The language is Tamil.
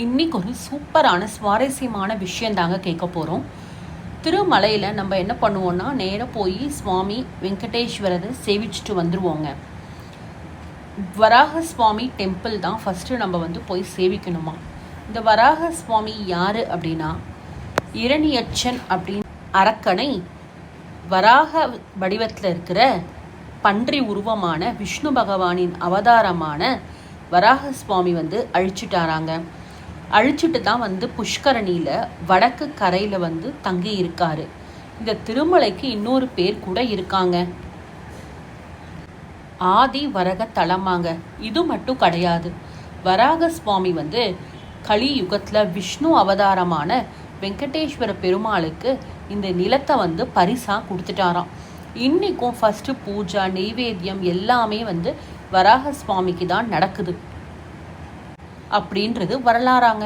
இன்றைக்கி ஒரு சூப்பரான சுவாரஸ்யமான விஷயந்தாங்க கேட்க போகிறோம். திருமலையில் நம்ம என்ன பண்ணுவோன்னா, நேராக போய் சுவாமி வெங்கடேஸ்வரரை சேவிச்சுட்டு வந்துடுவோங்க. வராக சுவாமி டெம்பிள் தான் ஃபஸ்ட்டு நம்ம போய் சேவிக்கணுமா. இந்த வராக சுவாமி யார் அப்படின்னா, இரணியச்சன் அப்படின்னு அரக்கனை வராக வடிவத்தில் இருக்கிற பன்றி உருவமான விஷ்ணு பகவானின் அவதாரமான வராக சுவாமி அழிச்சிட்டாராங்க. அழிச்சிட்டு தான் புஷ்கரணியில் வடக்கு கரையில் தங்கி இருக்காரு. இந்த திருமலைக்கு இன்னொரு பேர் கூட இருக்காங்க, ஆதி வரக தலமாங்க. இது மட்டும் கிடையாது, வராக சுவாமி கலியுகத்தில் விஷ்ணு அவதாரமான வெங்கடேஸ்வர பெருமாளுக்கு இந்த நிலத்தை பரிசாக கொடுத்துட்டாராம். இன்றைக்கும் ஃபஸ்ட்டு பூஜா நெய்வேத்தியம் எல்லாமே வராக சுவாமிக்கு தான் நடக்குது அப்படின்றது வரலாறாங்க.